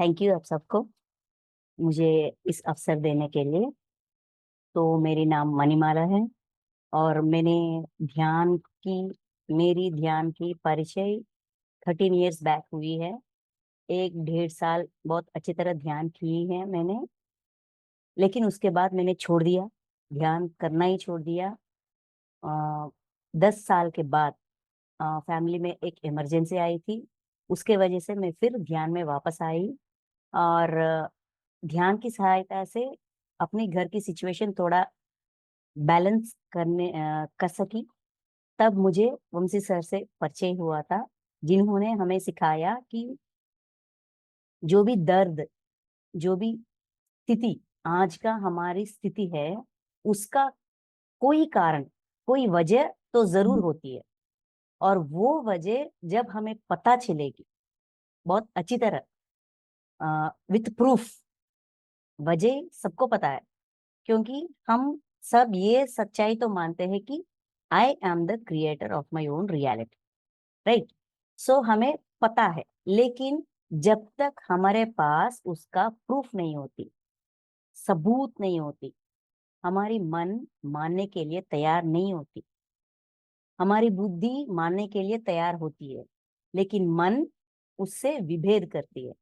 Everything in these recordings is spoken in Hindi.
थैंक यू आप सबको मुझे इस अवसर देने के लिए। तो मेरी नाम मणिमाला है और ध्यान की मेरी ध्यान की परिचय 13 इयर्स बैक हुई है। 1 डेढ़ साल बहुत अच्छी तरह ध्यान की है मैंने, लेकिन उसके बाद मैंने छोड़ दिया, ध्यान करना ही छोड़ दिया। 10 साल के बाद फैमिली में एक इमरजेंसी आई थी, उसके वजह से मैं फिर ध्यान में वापस आई और ध्यान की सहायता से अपने घर की सिचुएशन थोड़ा बैलेंस कर सकी। तब मुझे वंशी सर से परिचय हुआ था, जिन्होंने हमें सिखाया कि जो भी दर्द, जो भी स्थिति आज का हमारी स्थिति है, उसका कोई कारण, कोई वजह तो जरूर होती है। और वो वजह जब हमें पता चलेगी बहुत अच्छी तरह, विथ प्रूफ, वजह सबको पता है, क्योंकि हम सब ये सच्चाई तो मानते हैं कि I am the creator of my own reality, right. So हमें पता है, लेकिन जब तक हमारे पास उसका प्रूफ नहीं होती, सबूत नहीं होती, हमारी मन मानने के लिए तैयार नहीं होती। हमारी बुद्धि मानने के लिए तैयार होती है, लेकिन मन उससे विभेद करती है।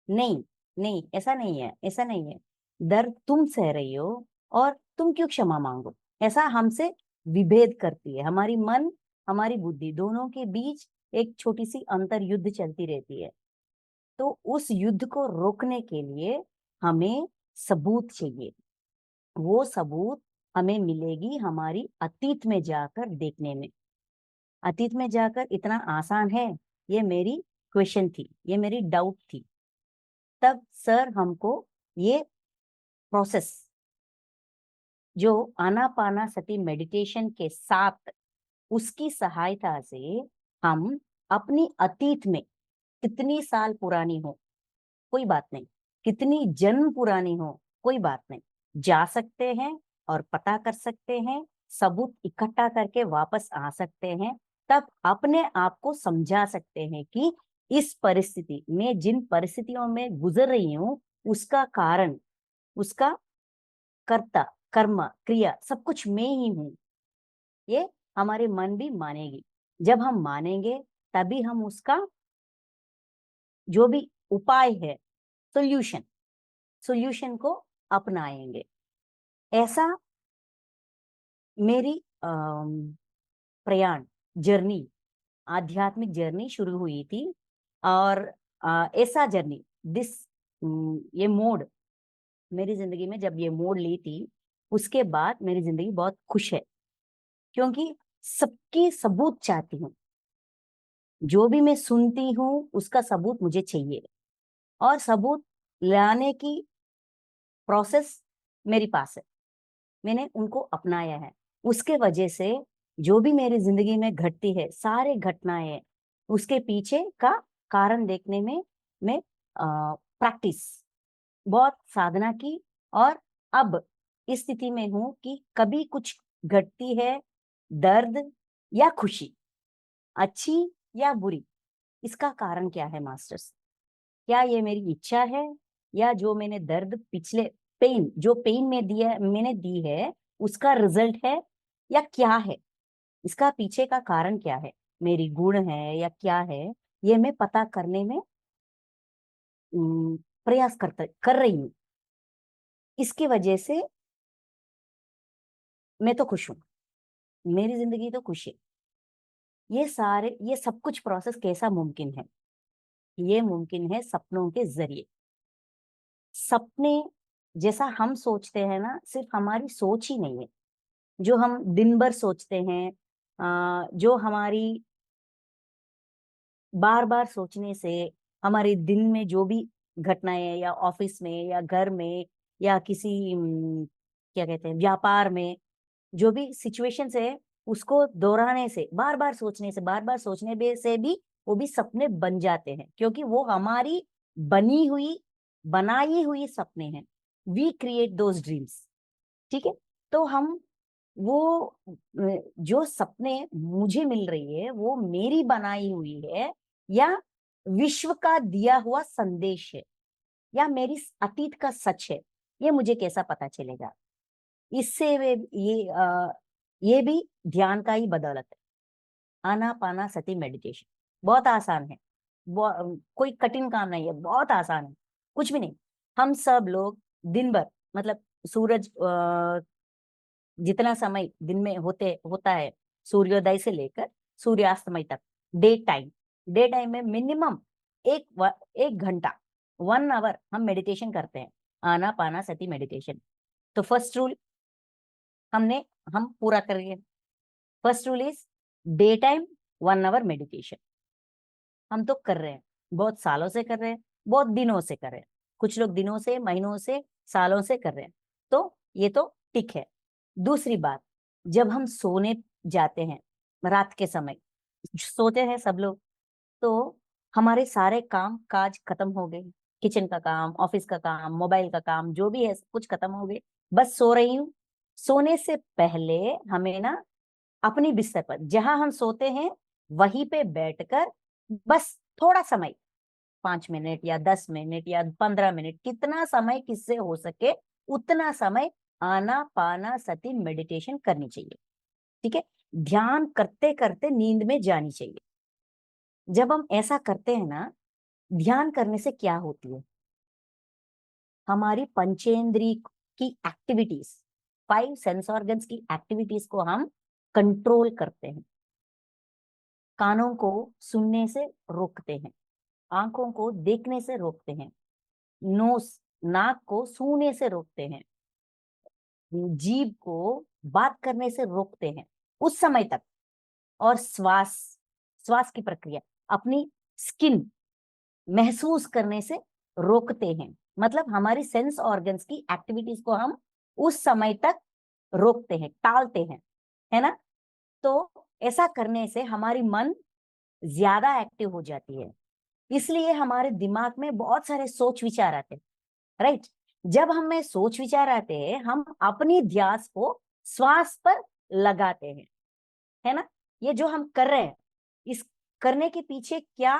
नहीं, नहीं, ऐसा नहीं है, ऐसा नहीं है, दर्द तुम सह रही हो और तुम क्यों क्षमा मांगो, ऐसा हमसे विभेद करती है। हमारी मन, हमारी बुद्धि दोनों के बीच एक छोटी सी अंतर युद्ध चलती रहती है। तो उस युद्ध को रोकने के लिए हमें सबूत चाहिए। वो सबूत हमें मिलेगी हमारी अतीत में जाकर देखने में। अतीत में जाकर इतना आसान है, ये मेरी क्वेश्चन थी, ये मेरी डाउट थी। तब सर हमको ये प्रोसेस, जो आनापानासती मेडिटेशन के साथ, उसकी सहायता से हम अपनी अतीत में कितनी साल पुरानी हो कोई बात नहीं, कितनी जन्म पुरानी हो कोई बात नहीं, जा सकते हैं और पता कर सकते हैं, सबूत इकट्ठा करके वापस आ सकते हैं। तब अपने आप को समझा सकते हैं कि इस परिस्थिति में, जिन परिस्थितियों में गुजर रही हूं, उसका कारण, उसका कर्ता, कर्म, क्रिया सब कुछ मैं ही हूं। ये हमारे मन भी मानेगी। जब हम मानेंगे तभी हम उसका जो भी उपाय है, सोल्यूशन, सोल्यूशन को अपनाएंगे। ऐसा मेरी प्रयाण, जर्नी, आध्यात्मिक जर्नी शुरू हुई थी। और ऐसा जर्नी, दिस ये मोड़ मेरी जिंदगी में जब ये मोड़ ली थी, उसके बाद मेरी जिंदगी बहुत खुश है, क्योंकि सबकी सबूत चाहती हूँ। जो भी मैं सुनती हूँ उसका सबूत मुझे चाहिए, और सबूत लाने की प्रोसेस मेरे पास है, मैंने उनको अपनाया है। उसके वजह से जो भी मेरी जिंदगी में घटती है, सारे घटनाएं, उसके पीछे का कारण देखने में मैं प्रैक्टिस, बहुत साधना की, और अब इस स्थिति में हूं कि कभी कुछ घटती है, दर्द या खुशी, अच्छी या बुरी, इसका कारण क्या है मास्टर्स? क्या ये मेरी इच्छा है, या जो मैंने दर्द पिछले, पेन जो पेन में दिया, मैंने दी है, उसका रिजल्ट है, या क्या है? इसका पीछे का कारण क्या है? मेरी गुण है या क्या है? ये मैं पता करने में प्रयास कर रही हूँ। इसकी वजह से मैं तो खुश हूँ, मेरी जिंदगी तो खुश है। ये सब कुछ प्रोसेस कैसा मुमकिन है? ये मुमकिन है सपनों के जरिए। सपने, जैसा हम सोचते हैं ना, सिर्फ हमारी सोच ही नहीं है, जो हम दिन भर सोचते हैं, जो हमारी बार बार सोचने से हमारे दिन में जो भी घटनाएं, या ऑफिस में या घर में या किसी क्या कहते हैं, व्यापार में, जो भी सिचुएशंस है, उसको दोहराने से, बार बार सोचने से, बार बार से भी वो भी सपने बन जाते हैं, क्योंकि वो हमारी बनी हुई, बनाई हुई सपने हैं। वी क्रिएट दोज ड्रीम्स, ठीक है। तो हम वो जो सपने मुझे मिल रही है, वो मेरी बनाई हुई है, या विश्व का दिया हुआ संदेश है? या मेरी अतीत का सच है, ये मुझे कैसा पता चलेगा? इससे ये भी ध्यान का ही बदौलत है। आनापाना सती मेडिटेशन बहुत आसान है, कोई कठिन काम नहीं है, बहुत आसान है, कुछ भी नहीं। हम सब लोग दिन भर, मतलब सूरज जितना समय दिन में होता है, सूर्योदय से लेकर सूर्यास्तमय तक, डे टाइम में मिनिमम एक घंटा, 1 आवर हम मेडिटेशन करते हैं, आनापाना सती मेडिटेशन। तो फर्स्ट रूल हम पूरा करेंगे। First rule is day time 1 hour meditation. हम तो कर रहे हैं, बहुत सालों से कर रहे हैं, बहुत दिनों से कर रहे हैं, कुछ लोग दिनों से, महीनों से, सालों से कर रहे हैं, तो ये तो ठीक है। दूसरी बात, जब हम सोने जाते हैं रात के समय, सोते हैं सब लोग, तो हमारे सारे काम काज खत्म हो गए, किचन का काम, ऑफिस का काम, मोबाइल का काम, जो भी है कुछ खत्म हो गए, बस सो रही हूँ। सोने से पहले हमें ना अपनी बिस्तर पर, जहां हम सोते हैं वहीं पे बैठकर बस थोड़ा समय, 5 मिनट या 10 मिनट या 15 मिनट, कितना समय किससे हो सके उतना समय आनापाना सती मेडिटेशन करनी चाहिए। ठीक है, ध्यान करते करते नींद में जानी चाहिए। जब हम ऐसा करते हैं ना, ध्यान करने से क्या होती है, हमारी पंचेंद्रिय की एक्टिविटीज, 5 सेंस ऑर्गन्स की एक्टिविटीज को हम कंट्रोल करते हैं। कानों को सुनने से रोकते हैं, आंखों को देखने से रोकते हैं, नोस नाक को सूंघने से रोकते हैं, जीभ को बात करने से रोकते हैं उस समय तक, और श्वास श्वास की प्रक्रिया, अपनी स्किन महसूस करने से रोकते हैं। मतलब हमारी सेंस ऑर्गन्स की एक्टिविटीज को हम उस समय तक रोकते हैं, टालते हैं, है ना। तो ऐसा करने से हमारी मन ज्यादा एक्टिव हो जाती है, इसलिए हमारे दिमाग में बहुत सारे सोच विचार आते हैं, राइट। जब हमें सोच विचार आते हैं, हम अपनी ध्यास को श्वास पर लगाते हैं, है ना। ये जो हम कर रहे हैं, इस करने के पीछे क्या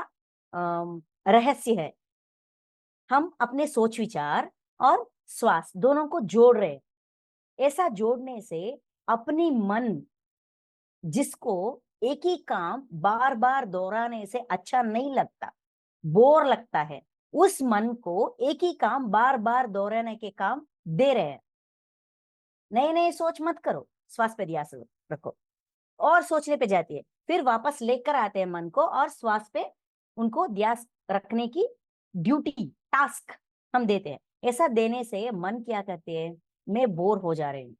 रहस्य है, हम अपने सोच विचार और श्वास दोनों को जोड़ रहे हैं। ऐसा जोड़ने से अपनी मन, जिसको एक ही काम बार बार दोहराने से अच्छा नहीं लगता, बोर लगता है, उस मन को एक ही काम बार बार दोहराने के काम दे रहे हैं। नए नए सोच मत करो, श्वास पे ध्यान रखो, और सोचने पे जाती है, फिर वापस लेकर आते हैं मन को, और श्वास पे उनको ध्यान रखने की ड्यूटी, टास्क हम देते हैं। ऐसा देने से मन क्या करते हैं, मैं बोर हो जा रही हूँ,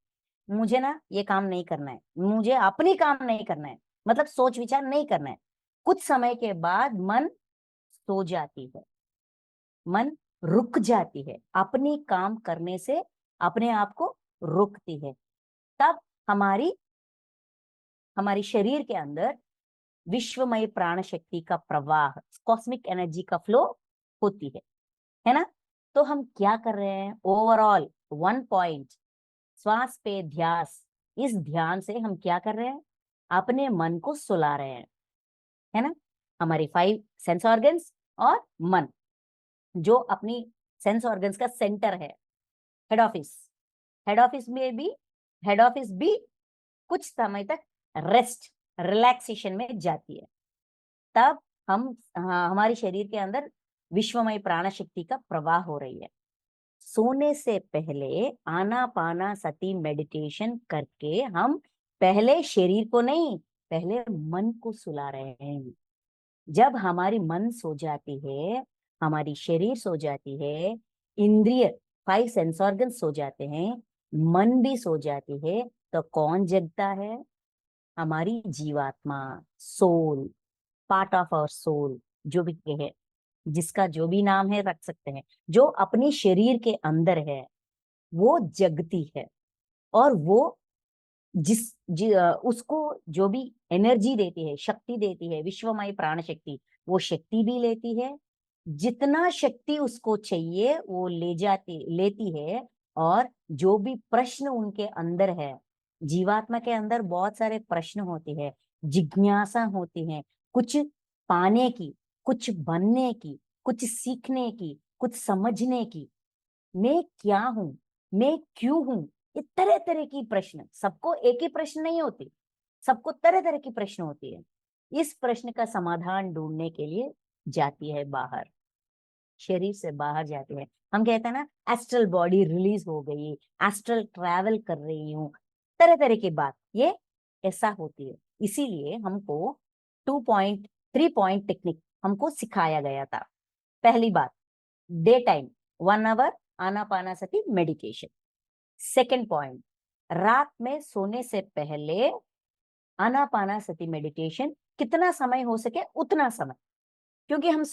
मुझे ना ये काम नहीं करना है, मुझे अपनी काम नहीं करना है, मतलब सोच विचार नहीं करना है। कुछ समय के बाद मन सो जाती है, मन रुक जाती है, अपनी काम करने से अपने आप को रोकती है। तब हमारी हमारी शरीर के अंदर विश्वमय प्राण शक्ति का प्रवाह, कॉस्मिक एनर्जी का फ्लो होती है ना। तो हम क्या कर रहे हैं, ओवरऑल 1 पॉइंट, श्वास पे ध्यास, इस ध्यान से हम क्या कर रहे हैं, अपने मन को सुला रहे हैं, है ना। हमारी 5 सेंस ऑर्गन्स और मन, जो अपनी सेंस ऑर्गन्स का सेंटर है, हेड ऑफिस, हेड ऑफिस भी कुछ समय तक रेस्ट, रिलैक्सेशन में जाती है। तब हमारे शरीर के अंदर विश्वमय प्राण शक्ति का प्रवाह हो रही है। सोने से पहले आनापाना सती मेडिटेशन करके हम पहले शरीर को नहीं, पहले मन को सुला रहे हैं। जब हमारी मन सो जाती है, हमारी शरीर सो जाती है, इंद्रिय 5 सेंस ऑर्गन सो जाते हैं, मन भी सो जाती है, तो कौन जगता है, हमारी जीवात्मा, soul, part of our soul, जो भी है, जिसका जो भी नाम है रख सकते हैं, जो अपने शरीर के अंदर है, वो जगती है। और वो उसको जो भी एनर्जी देती है, शक्ति देती है, विश्वमय प्राण शक्ति, वो शक्ति भी लेती है, जितना शक्ति उसको चाहिए वो लेती है। और जो भी प्रश्न उनके अंदर है, जीवात्मा के अंदर बहुत सारे प्रश्न होते हैं, जिज्ञासा होती है, कुछ पाने की, कुछ बनने की, कुछ सीखने की, कुछ समझने की, मैं क्या हूं, मैं क्यों हूं, ये तरह तरह की प्रश्न, सबको एक ही प्रश्न नहीं होती, सबको तरह तरह की प्रश्न होती है। इस प्रश्न का समाधान ढूंढने के लिए जाती है बाहर, शरीर से बाहर जाती है। हम कहते हैं ना एस्ट्रल बॉडी रिलीज हो गई, एस्ट्रल ट्रैवल कर रही हूँ, तरह तरह की बात ये ऐसा होती है। इसीलिए हमको 2.3 पॉइंट टेक्निक हमको सिखाया गया था। पहली बात, day time 1 hour Anapanasati meditation. Second point, रात में सोने से पहले आनापानासती मेडिटेशन, कितना समय हो सके उतना समय, क्योंकि हम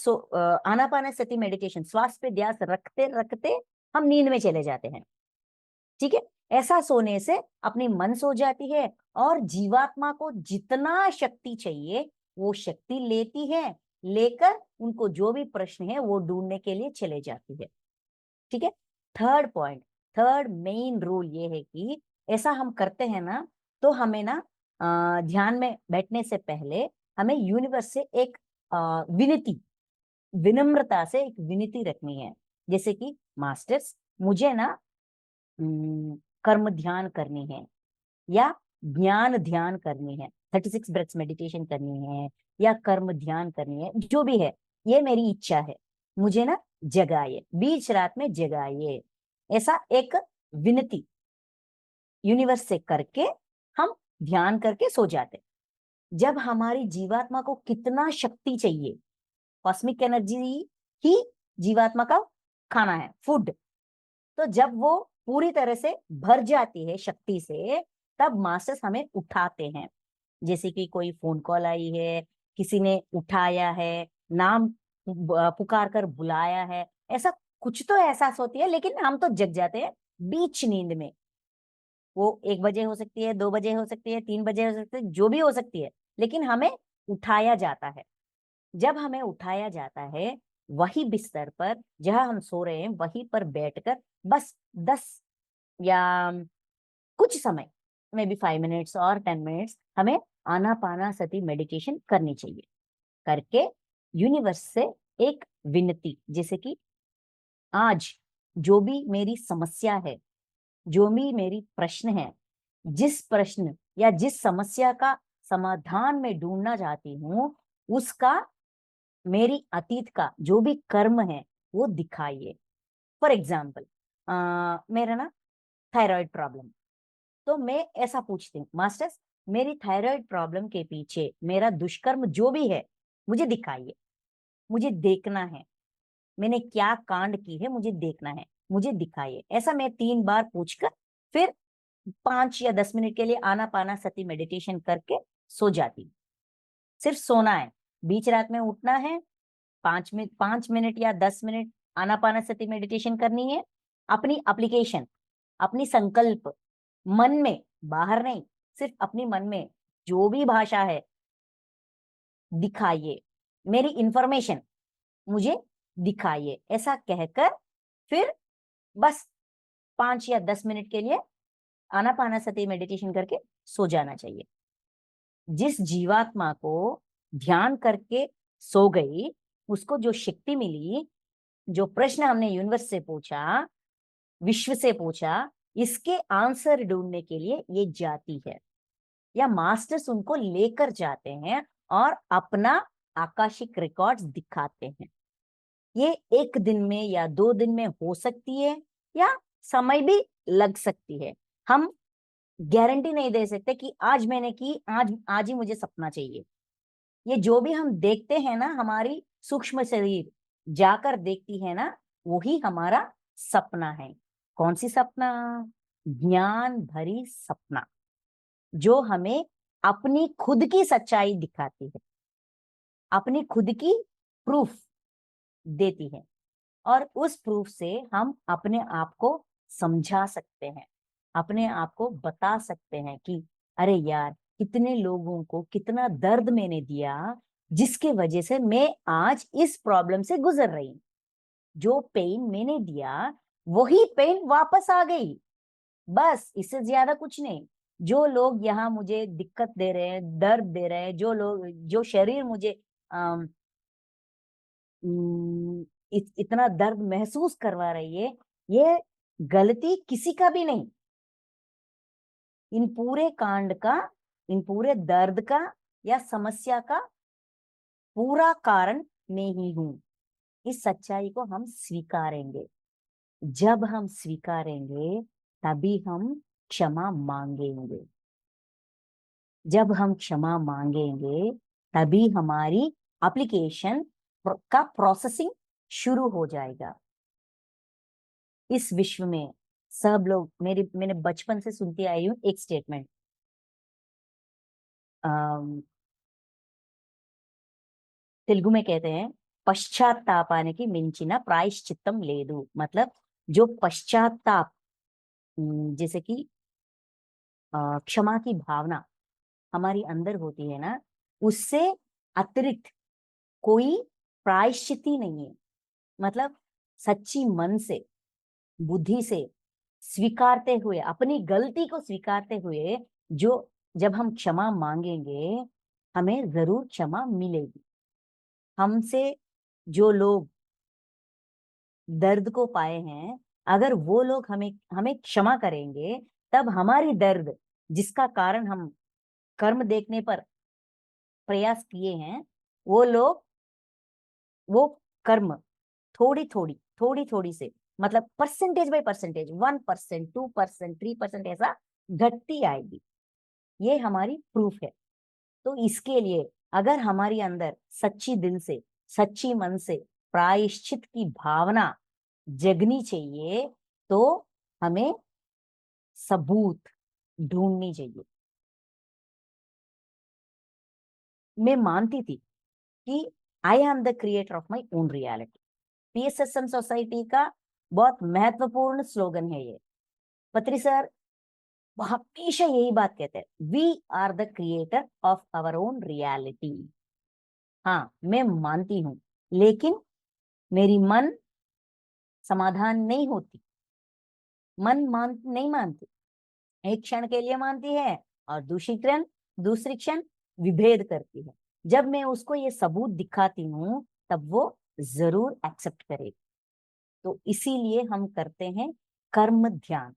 आनापानासती मेडिटेशन श्वास पे ध्यान रखते रखते हम नींद में चले जाते हैं। ठीक है, ऐसा सोने से अपनी मन सो जाती है और जीवात्मा को जितना शक्ति चाहिए वो शक्ति लेती है, लेकर उनको जो भी प्रश्न है वो ढूंढने के लिए चले जाती है। ठीक है, third point, third main rule ये है कि ऐसा हम करते हैं ना, तो हमें ना ध्यान में बैठने से पहले हमें यूनिवर्स से एक विनती, विनम्रता से एक विनती रखनी है। जैसे कि मास्टर्स, मुझे ना कर्म ध्यान करनी है, या ज्ञान ध्यान करनी है, 36 ब्रेथ्स मेडिटेशन करनी है, या कर्म ध्यान करनी है, जो भी है, ये मेरी इच्छा है, मुझे ना जगाइए, बीच रात में जगाइए। ऐसा एक विनती यूनिवर्स से करके हम ध्यान करके सो जाते। जब हमारी जीवात्मा को कितना शक्ति चाहिए, कॉस्मिक एनर्जी ही जीवात्मा का खाना है, फूड, तो जब वो पूरी तरह से भर जाती है शक्ति से, तब मास्टर्स हमें उठाते हैं। जैसे कि कोई फोन कॉल आई है, किसी ने उठाया है, नाम पुकार कर बुलाया है, ऐसा कुछ तो एहसास होती है, लेकिन हम तो जग जाते हैं बीच नींद में। वो 1 बजे हो सकती है, 2 बजे हो सकती है, 3 बजे हो सकती है, जो भी हो सकती है, लेकिन हमें उठाया जाता है। जब हमें उठाया जाता है, वही बिस्तर पर जहां हम सो रहे हैं वहीं पर बैठकर बस 10 या कुछ समय, मे बी 5 मिनट्स और 10 मिनट्स, हमें आनापानासती मेडिटेशन करनी चाहिए। करके यूनिवर्स से एक विनती, जैसे कि आज जो भी मेरी समस्या है, जो भी मेरी प्रश्न है, जिस प्रश्न या जिस समस्या का समाधान मैं ढूंढना चाहती हूँ, उसका मेरी अतीत का जो भी कर्म है वो दिखाइए। फॉर एग्जाम्पल, मेरा ना थायराइड प्रॉब्लम, तो मैं ऐसा पूछती हूँ, मास्टर्स मेरी थायराइड प्रॉब्लम के पीछे मेरा दुष्कर्म जो भी है मुझे दिखाइए, मुझे देखना है, मैंने क्या कांड की है मुझे देखना है, मुझे दिखाइए। ऐसा मैं 3 बार पूछकर फिर 5 या 10 मिनट के लिए आनापानासती मेडिटेशन करके सो जाती। सिर्फ सोना है, बीच रात में उठना है, 5 मिनट या 10 मिनट आनापानासती मेडिटेशन करनी है। अपनी एप्लीकेशन, अपनी संकल्प मन में, बाहर नहीं, सिर्फ अपनी मन में जो भी भाषा है दिखाइए, मेरी इंफॉर्मेशन मुझे दिखाइए, ऐसा कहकर फिर बस 5 या 10 मिनट के लिए आनापानासती मेडिटेशन करके सो जाना चाहिए। जिस जीवात्मा को ध्यान करके सो गई, उसको जो शक्ति मिली, जो प्रश्न हमने यूनिवर्स से पूछा, विश्व से पूछा, इसके आंसर ढूंढने के लिए ये जाती है, या मास्टर्स उनको लेकर जाते हैं और अपना आकाशिक रिकॉर्ड्स दिखाते हैं। ये 1 दिन में या 2 दिन में हो सकती है, या समय भी लग सकती है। हम गारंटी नहीं दे सकते कि आज मैंने की, आज आज ही मुझे सपना चाहिए। ये जो भी हम देखते हैं ना, हमारी सूक्ष्म शरीर जाकर देखती है ना, वही हमारा सपना है। कौन सी सपना? ज्ञान भरी सपना, जो हमें अपनी खुद की सच्चाई दिखाती है, अपनी खुद की प्रूफ देती है, और उस प्रूफ से हम अपने आप को समझा सकते हैं, अपने आप को बता सकते हैं कि अरे यार, कितने लोगों को कितना दर्द मैंने दिया, जिसके वजह से मैं आज इस प्रॉब्लम से गुजर रही हूं। जो पेन मैंने दिया वही पेन वापस आ गई, बस इससे ज्यादा कुछ नहीं। जो लोग यहाँ मुझे दिक्कत दे रहे हैं, दर्द दे रहे हैं, जो लोग, जो शरीर मुझे इतना दर्द महसूस करवा रही है, ये गलती किसी का भी नहीं। इन पूरे कांड का, इन पूरे दर्द का या समस्या का पूरा कारण मैं ही हूं। इस सच्चाई को हम स्वीकारेंगे। जब हम स्वीकारेंगे तभी हम क्षमा मांगेंगे। जब हम क्षमा मांगेंगे तभी हमारी एप्लीकेशन का प्रोसेसिंग शुरू हो जाएगा। इस विश्व में सब लोग, मैंने बचपन से सुनती आई हूं एक स्टेटमेंट, तेलुगु में कहते हैं, पश्चात्तापाనికి मिंचिन प्रायश्चित्तम लेदु। मतलब जो पश्चात्ताप, जैसे कि क्षमा की भावना हमारी अंदर होती है ना, उससे अतिरिक्त कोई प्रायश्चित ही नहीं है। मतलब सच्ची मन से, बुद्धि से स्वीकारते हुए, अपनी गलती को स्वीकारते हुए, जो जब हम क्षमा मांगेंगे हमें जरूर क्षमा मिलेगी। हमसे जो लोग दर्द को पाए हैं, अगर वो लोग हमें हमें क्षमा करेंगे, तब हमारी दर्द, जिसका कारण हम कर्म देखने पर प्रयास किए हैं, वो लोग वो कर्म थोड़ी थोड़ी से, मतलब परसेंटेज बाय परसेंटेज, 1%, 2%, 3% ऐसा घटती आएगी। ये हमारी प्रूफ है। तो इसके लिए अगर हमारी अंदर सच्ची दिल से, सच्ची मन से प्रायश्चित की भावना जगनी चाहिए, तो हमें सबूत ढूंढनी चाहिए। मैं मानती थी कि I am the creator of my own reality. PSSM society का बहुत महत्वपूर्ण स्लोगन है ये। पत्री सर हमेशा यही बात कहते हैं, we are the creator of our own reality. हाँ, मैं मानती हूं, लेकिन मेरी मन समाधान नहीं होती। मन नहीं मानती। एक क्षण के लिए मानती है और दूसरी क्षण विभेद करती है। जब मैं उसको ये सबूत दिखाती हूँ तब वो जरूर एक्सेप्ट करेगी। तो इसीलिए हम करते हैं कर्म ध्यान।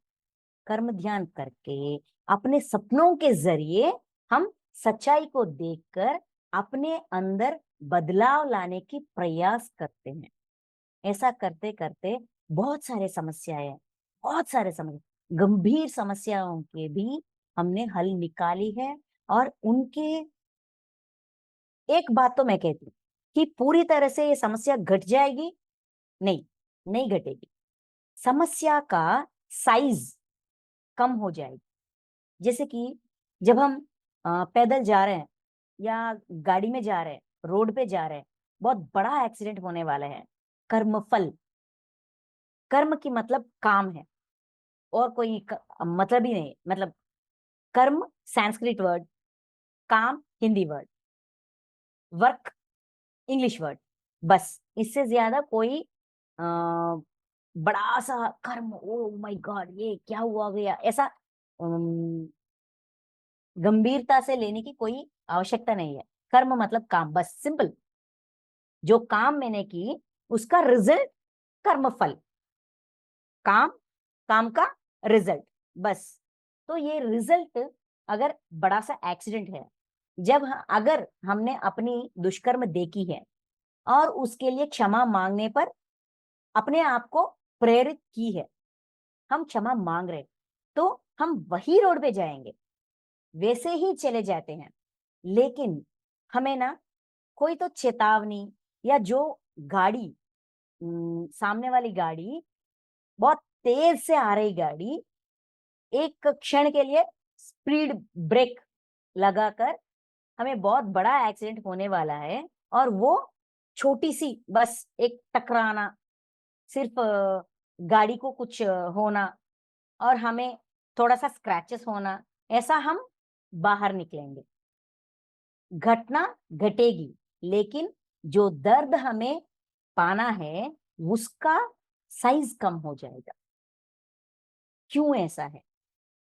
कर्म ध्यान करके अपने सपनों के जरिए हम सच्चाई को देखकर अपने अंदर बदलाव लाने की प्रयास करते हैं। ऐसा करते करते बहुत सारे समस्या, गंभीर समस्याओं के भी हमने हल निकाली है। और उनके, एक बात तो मैं कहती हूँ कि पूरी तरह से ये समस्या घट जाएगी, नहीं, नहीं घटेगी। समस्या का साइज कम हो जाएगी। जैसे कि जब हम पैदल जा रहे हैं या गाड़ी में जा रहे हैं, रोड पे जा रहे हैं, बहुत बड़ा एक्सीडेंट होने वाला है, कर्मफल, कर्म की मतलब काम है, और कोई मतलब ही नहीं। मतलब कर्म संस्कृत वर्ड, काम Hindi word, work English word, बस इससे ज्यादा कोई आ, बड़ा सा कर्म, ओ माय गॉड ये क्या हुआ गया, ऐसा गंभीरता से लेने की कोई आवश्यकता नहीं है। कर्म मतलब काम, बस सिंपल। जो काम मैंने की उसका रिजल्ट कर्मफल, काम, काम का रिजल्ट, बस। तो ये रिजल्ट, अगर बड़ा सा एक्सीडेंट है, जब अगर हमने अपनी दुष्कर्म देखी है और उसके लिए क्षमा मांगने पर अपने आप को प्रेरित की है, हम क्षमा मांग रहे, तो हम वही रोड पे जाएंगे, वैसे ही चले जाते हैं। लेकिन हमें ना कोई तो चेतावनी, या जो गाड़ी, सामने वाली गाड़ी, बहुत तेज से आ रही गाड़ी, एक क्षण के लिए स्पीड ब्रेक लगाकर हमें बहुत बड़ा एक्सीडेंट होने वाला है, और वो छोटी सी बस एक टकराना, सिर्फ गाड़ी को कुछ होना और हमें थोड़ा सा स्क्रैचेस होना, ऐसा हम बाहर निकलेंगे। घटना घटेगी, लेकिन जो दर्द हमें पाना है उसका साइज कम हो जाएगा। क्यों ऐसा है?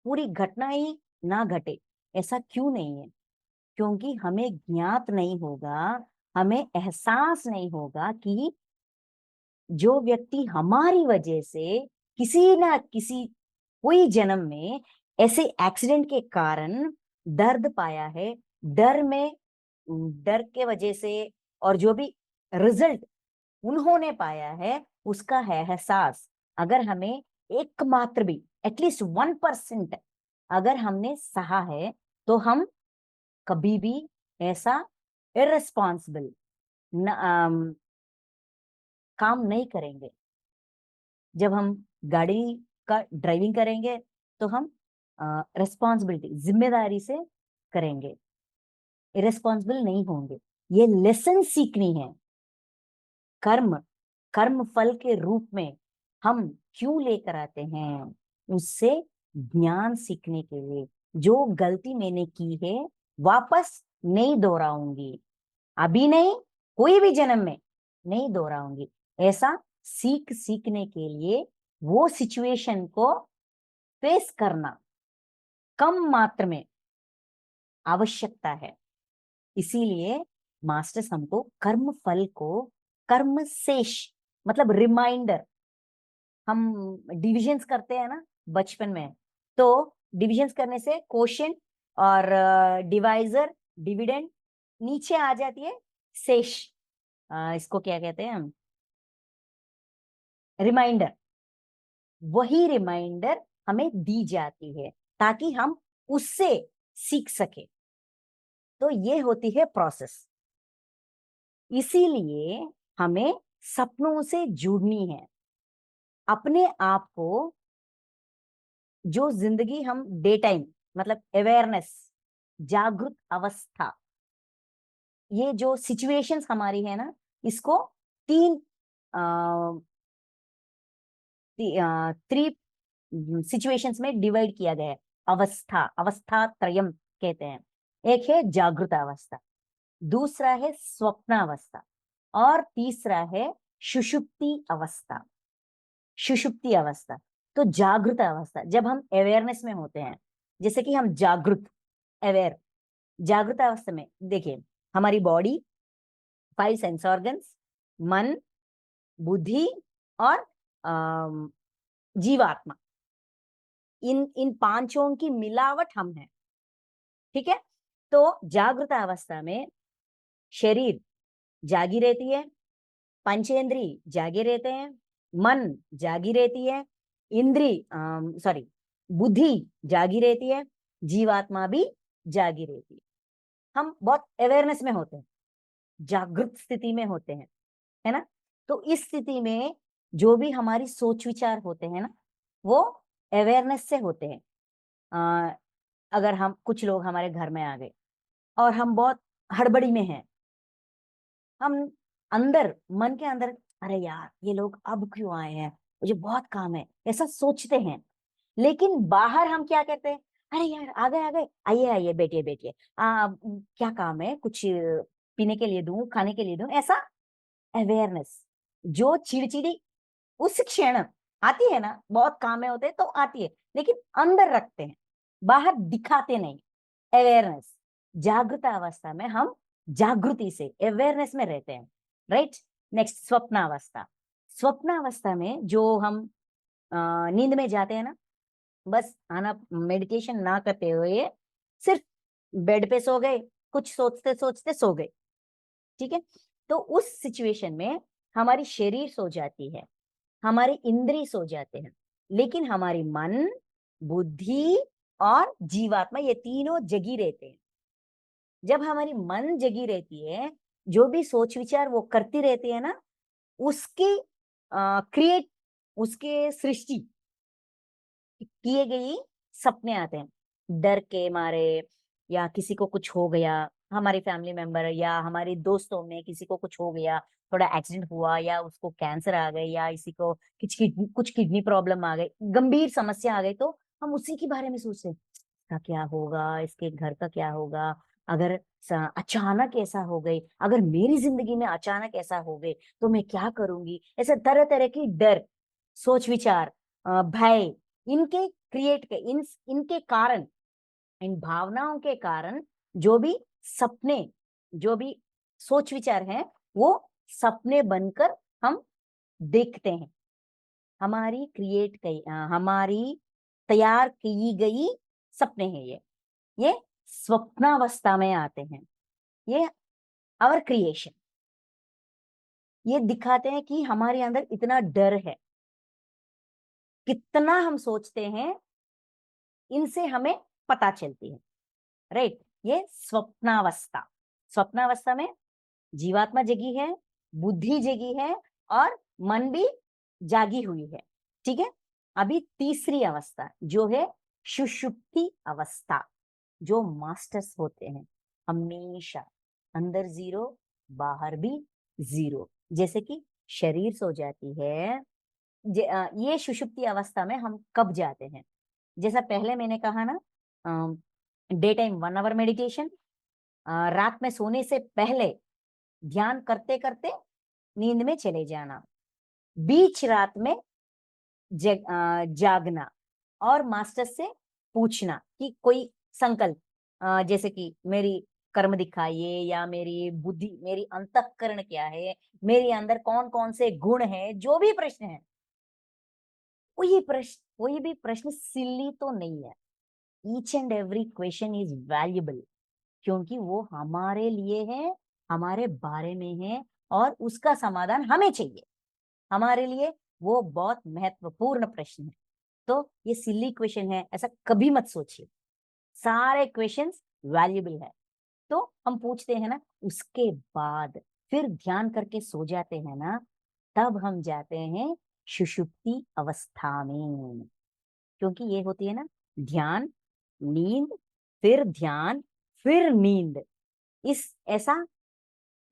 पूरी घटना ही ना घटे, ऐसा क्यों नहीं है? क्योंकि हमें ज्ञात नहीं होगा, हमें एहसास नहीं होगा कि जो व्यक्ति हमारी वजह से किसी ना किसी कोई जन्म में ऐसे एक्सीडेंट के कारण दर्द पाया है, डर के वजह से, और जो भी रिजल्ट उन्होंने पाया है उसका है एहसास, अगर हमें एकमात्र भी एटलीस्ट 1% अगर हमने सहा है, तो हम कभी भी ऐसा इररिस्पॉन्सिबल काम नहीं करेंगे। जब हम गाड़ी का ड्राइविंग करेंगे तो हम रिस्पॉन्सिबिलिटी, जिम्मेदारी से करेंगे, इरेस्पॉन्सिबल नहीं होंगे। ये लेसन सीखनी है। कर्म कर्म फल के रूप में हम क्यों लेकर आते हैं? उससे ज्ञान सीखने के लिए। जो गलती मैंने की है वापस नहीं दोहराऊंगी, अभी नहीं, कोई भी जन्म में नहीं दोहराऊंगी। ऐसा सीखने के लिए वो सिचुएशन को फेस करना कम मात्र में आवश्यकता है। इसीलिए मास्टर्स हमको कर्म फल को, कर्म शेष मतलब रिमाइंडर, हम डिविजन्स करते हैं ना बचपन में, तो डिविजन्स करने से क्वोशिएंट और डिवाइजर, डिविडेंड नीचे आ जाती है शेष, इसको क्या कहते हैं हम, रिमाइंडर। वही रिमाइंडर हमें दी जाती है ताकि हम उससे सीख सके। तो ये होती है प्रोसेस। इसीलिए हमें सपनों से जुड़नी है। अपने आप को, जो जिंदगी हम डे टाइम मतलब अवेयरनेस, जागृत अवस्था, ये जो सिचुएशंस हमारी है ना, इसको तीन थ्री सिचुएशंस में डिवाइड किया गया है। अवस्था त्रयम कहते हैं। एक है जागृत अवस्था, दूसरा है स्वप्नावस्था, और तीसरा है सुषुप्ति अवस्था। सुषुप्ति अवस्था। तो जागृत अवस्था जब हम अवेयरनेस में होते हैं, जैसे कि हम जागृत, अवेयर, जागृत अवस्था में देखिए, हमारी बॉडी, 5 सेंस ऑर्गन्स, मन, बुद्धि और जीवात्मा, इन पांचों की मिलावट हम हैं। ठीक है। तो जागृत अवस्था में शरीर जागी रहती है, पंचेंद्री जागे रहते हैं, मन जागी रहती है, बुद्धि जागी रहती है, जीवात्मा भी जागी रहती है। हम बहुत अवेयरनेस में होते हैं, जागृत स्थिति में होते हैं, है ना। तो इस स्थिति में जो भी हमारी सोच विचार होते हैं ना, वो अवेयरनेस से होते हैं। अगर हम, कुछ लोग हमारे घर में आ गए और हम बहुत हड़बड़ी में हैं, हम अंदर, मन के अंदर, अरे यार ये लोग अब क्यों आए हैं, मुझे बहुत काम है, ऐसा सोचते हैं। लेकिन बाहर हम क्या कहते हैं, अरे यार आ गए, आइए आइए, बैठिए बैठिए, क्या काम है, कुछ पीने के लिए दूं, खाने के लिए दूं, ऐसा अवेयरनेस। जो चिड़चिड़ी उस क्षण आती है ना, बहुत काम में होते हैं तो आती है, लेकिन अंदर रखते हैं, बाहर दिखाते नहीं। अवेयरनेस। जागृत अवस्था में हम जागृति से, अवेयरनेस में रहते हैं। राइट। नेक्स्ट, स्वप्नावस्था। स्वप्नावस्था में जो हम नींद में जाते हैं ना, बस आना, मेडिटेशन ना करते हुए सिर्फ बेड पे सो गए, कुछ सोचते सोचते सो गए। ठीक है। तो उस सिचुएशन में हमारी शरीर सो जाती है, हमारे इंद्रिय सो जाते हैं, लेकिन हमारी मन, बुद्धि और जीवात्मा, ये तीनों जगी रहते हैं। जब हमारी मन जगी रहती है, जो भी सोच विचार वो करती रहती है ना, उसके क्रिएट, उसके सृष्टि किए गई सपने आते हैं। डर के मारे, या किसी को कुछ हो गया, हमारी फैमिली मेंबर या हमारे दोस्तों में किसी को कुछ हो गया, थोड़ा एक्सीडेंट हुआ, या उसको कैंसर आ गई, या किसी को कुछ किडनी प्रॉब्लम आ गई, गंभीर समस्या आ गई, तो हम उसी के बारे में सोचते हैं, इसका क्या होगा, इसके घर का क्या होगा, अगर अचानक ऐसा हो गई, अगर मेरी जिंदगी में अचानक ऐसा हो गई तो मैं क्या करूंगी। ऐसे तरह तरह की डर, सोच विचार, भय, इनके क्रिएट के इनके कारण, इन भावनाओं के कारण जो भी सपने, जो भी सोच विचार हैं, वो सपने बनकर हम देखते हैं, हमारी तैयार की गई सपने हैं ये स्वप्नावस्था में आते हैं, ये आवर क्रिएशन। ये दिखाते हैं कि हमारे अंदर इतना डर है, कितना हम सोचते हैं, इनसे हमें पता चलती है, राइट। ये स्वप्नावस्था में जीवात्मा जगी है, बुद्धि जगी है और मन भी जागी हुई है, ठीक है। अभी तीसरी अवस्था जो है सुषुप्ति अवस्था, जो मास्टर्स होते हैं हमेशा अंदर जीरो बाहर भी जीरो, जैसे कि शरीर सो जाती है। ये सुषुप्ति अवस्था में हम कब जाते हैं, जैसा पहले मैंने कहा ना, डे टाइम 1 आवर मेडिटेशन, रात में सोने से पहले ध्यान करते करते नींद में चले जाना, बीच रात में जागना और मास्टर से पूछना कि कोई संकल्प, जैसे कि मेरी कर्म दिखाइए या मेरी बुद्धि, मेरी अंतःकरण क्या है, मेरे अंदर कौन कौन से गुण हैं, जो भी प्रश्न है, कोई भी प्रश्न सिली तो नहीं है। Each and every question is valuable, क्योंकि वो हमारे लिए है, हमारे बारे में है और उसका समाधान हमें चाहिए। हमारे लिए वो बहुत महत्वपूर्ण प्रश्न है। तो ये सिली क्वेश्चन है ऐसा कभी मत सोचिए, सारे क्वेश्चंस वैल्यूबल है। तो हम पूछते हैं ना, उसके बाद फिर ध्यान करके सो जाते हैं ना, तब हम जाते हैं सुषुप्ति अवस्था में, क्योंकि ये होती है ना ध्यान, नींद, फिर ध्यान, फिर नींद। इस ऐसा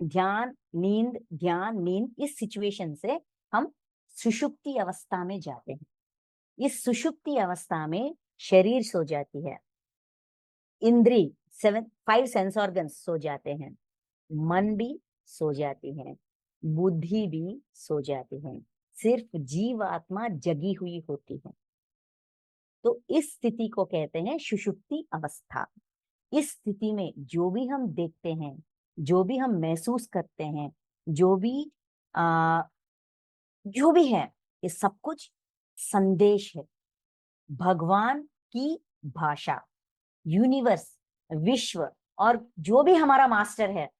ध्यान नींद इस सिचुएशन से हम सुषुप्ति अवस्था में जाते हैं। इस सुषुप्ति अवस्था में शरीर सो जाती है, इंद्री 5 सेंस ऑर्गन्स सो जाते हैं, मन भी सो जाती है, बुद्धि भी सो जाती है, सिर्फ जीव आत्मा जगी हुई होती है। तो इस स्थिति को कहते हैं सुषुप्ति अवस्था। इस स्थिति में जो भी हम देखते हैं, जो भी हम महसूस करते हैं, जो भी आ, जो भी है, ये सब कुछ संदेश है, भगवान की भाषा, यूनिवर्स, विश्व और जो भी हमारा मास्टर है,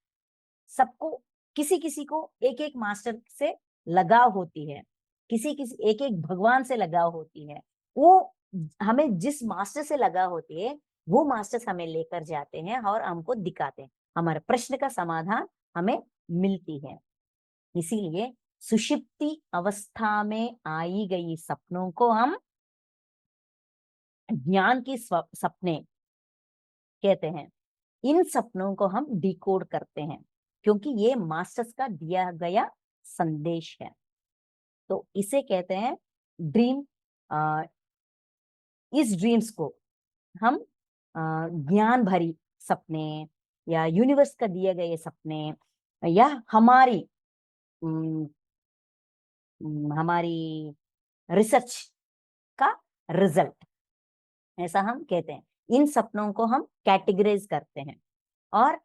सबको किसी किसी को एक एक मास्टर से लगाव होती है, किसी किसी एक एक भगवान से लगाव होती है। वो हमें जिस मास्टर से लगाव होती है, वो मास्टर्स हमें लेकर जाते हैं और हमको दिखाते हैं, हमारे प्रश्न का समाधान हमें मिलती है। इसीलिए सुषुप्ति अवस्था में आई गई सपनों को हम ज्ञान की सपने कहते हैं। इन सपनों को हम डिकोड करते हैं, क्योंकि ये मास्टर्स का दिया गया संदेश है। तो इसे कहते हैं ड्रीम। इस ड्रीम्स को हम ज्ञान भरी सपने या यूनिवर्स का दिए गए सपने या हमारी रिसर्च का रिजल्ट, ऐसा हम कहते हैं। इन सपनों को हम कैटेगराइज करते हैं और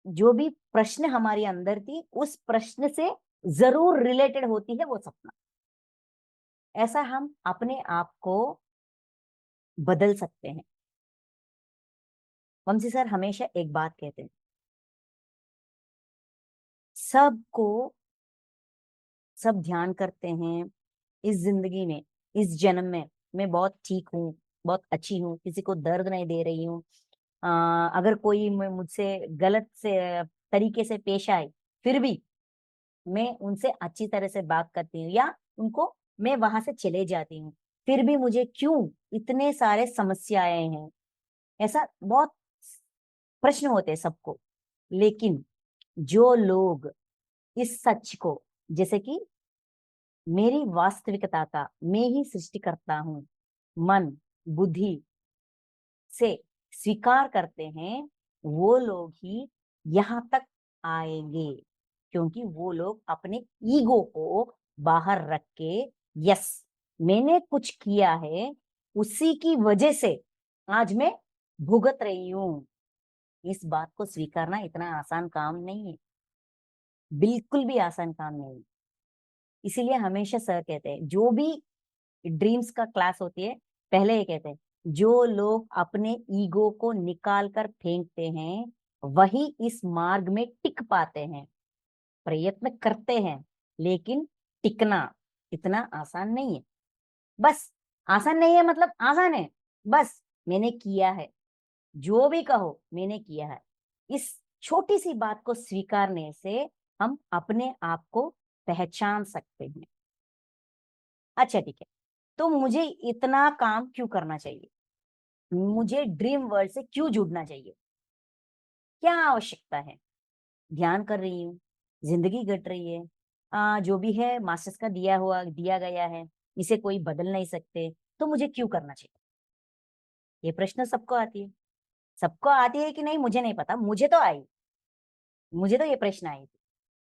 जो भी प्रश्न हमारे अंदर थी, उस प्रश्न से जरूर रिलेटेड होती है वो सपना। ऐसा हम अपने आप को बदल सकते हैं। वंशी सर हमेशा एक बात कहते हैं, सबको सब ध्यान करते हैं इस जिंदगी में, इस जन्म में मैं बहुत ठीक हूँ, बहुत अच्छी हूँ, किसी को दर्द नहीं दे रही हूँ। अगर कोई मुझसे गलत से तरीके से पेश आए, फिर भी मैं उनसे अच्छी तरह से बात करती हूँ या उनको मैं वहां से चले जाती हूँ, फिर भी मुझे क्यों इतने सारे समस्याएं हैं। ऐसा बहुत प्रश्न होते हैं सबको। लेकिन जो लोग इस सच को, जैसे कि मेरी वास्तविकता का मैं ही सृष्टि करता हूँ, मन बुद्धि से स्वीकार करते हैं, वो लोग ही यहाँ तक आएंगे, क्योंकि वो लोग अपने ईगो को बाहर रख के, यस मैंने कुछ किया है, उसी की वजह से आज मैं भुगत रही हूं। इस बात को स्वीकारना इतना आसान काम नहीं है, बिल्कुल भी आसान काम नहीं। इसीलिए हमेशा सर कहते हैं, जो भी ड्रीम्स का क्लास होती है, पहले ये कहते हैं, जो लोग अपने ईगो को निकाल कर फेंकते हैं वही इस मार्ग में टिक पाते हैं। प्रयत्न करते हैं लेकिन टिकना इतना आसान नहीं है। बस आसान नहीं है मतलब आसान है, बस मैंने किया है, जो भी कहो मैंने किया है। इस छोटी सी बात को स्वीकारने से हम अपने आप को पहचान सकते हैं। अच्छा ठीक है, तो मुझे इतना काम क्यों करना चाहिए, मुझे ड्रीम वर्ल्ड से क्यों जुड़ना चाहिए, क्या आवश्यकता है? ध्यान कर रही हूँ, जिंदगी कट रही है, जो भी है मास्टर्स का दिया गया है, इसे कोई बदल नहीं सकते, तो मुझे क्यों करना चाहिए? ये प्रश्न सबको आती है। सबको आती है कि नहीं मुझे नहीं पता, मुझे तो आई, मुझे तो ये प्रश्न आई थी।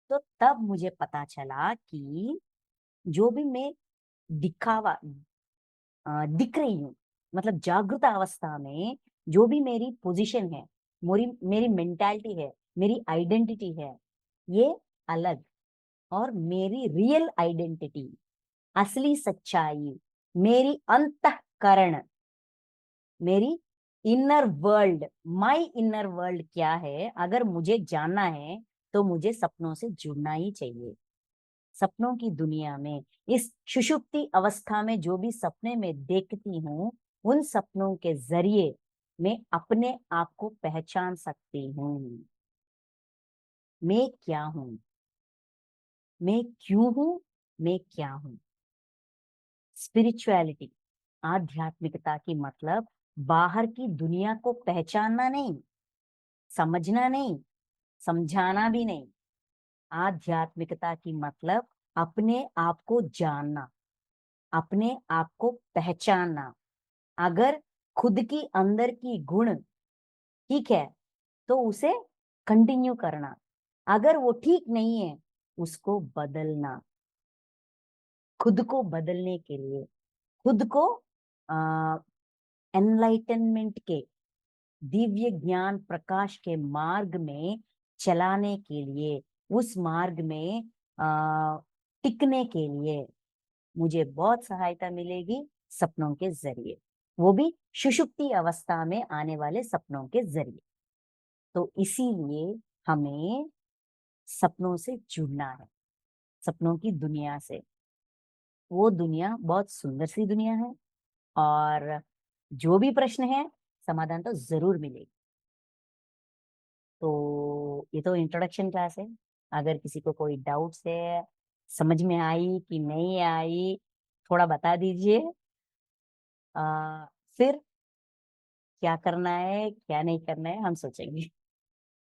तो तब मुझे पता चला कि जो भी मैं दिखावा दिख रही हूँ, मतलब जागृत अवस्था में जो भी मेरी पोजीशन है, मेरी मेरी मेंटालिटी है, मेरी आइडेंटिटी है, ये अलग, और मेरी रियल आइडेंटिटी, असली सच्चाई, मेरी अंतःकरण, मेरी inner world, my inner world क्या है, अगर मुझे जानना है तो मुझे सपनों से जुड़ना ही चाहिए। सपनों की दुनिया में, इस सुषुप्ति अवस्था में जो भी सपने में देखती हूँ, उन सपनों के जरिए मैं अपने आप को पहचान सकती हूँ। मैं क्या हूँ, मैं क्यों हूँ, मैं क्या हूँ। स्पिरिचुअलिटी, आध्यात्मिकता की मतलब बाहर की दुनिया को पहचानना नहीं, समझना नहीं, समझाना भी नहीं। आध्यात्मिकता की मतलब अपने आप को जानना, अपने आप को पहचानना। अगर खुद की अंदर की गुण ठीक है तो उसे कंटिन्यू करना, अगर वो ठीक नहीं है उसको बदलना। खुद को बदलने के लिए, खुद को एनलाइटनमेंट के, दिव्य ज्ञान प्रकाश के मार्ग में चलाने के लिए, उस मार्ग में टिकने के लिए मुझे बहुत सहायता मिलेगी सपनों के जरिए, वो भी सुषुप्ति अवस्था में आने वाले सपनों के जरिए। तो इसीलिए हमें सपनों से जुड़ना है, सपनों की दुनिया से। वो दुनिया बहुत सुंदर सी दुनिया है, और जो भी प्रश्न है समाधान तो जरूर मिलेगी। तो ये तो इंट्रोडक्शन क्लास है, अगर किसी को कोई डाउट्स है, समझ में आई कि नहीं आई, थोड़ा बता दीजिए। आ, फिर क्या करना है क्या नहीं करना है हम सोचेंगे।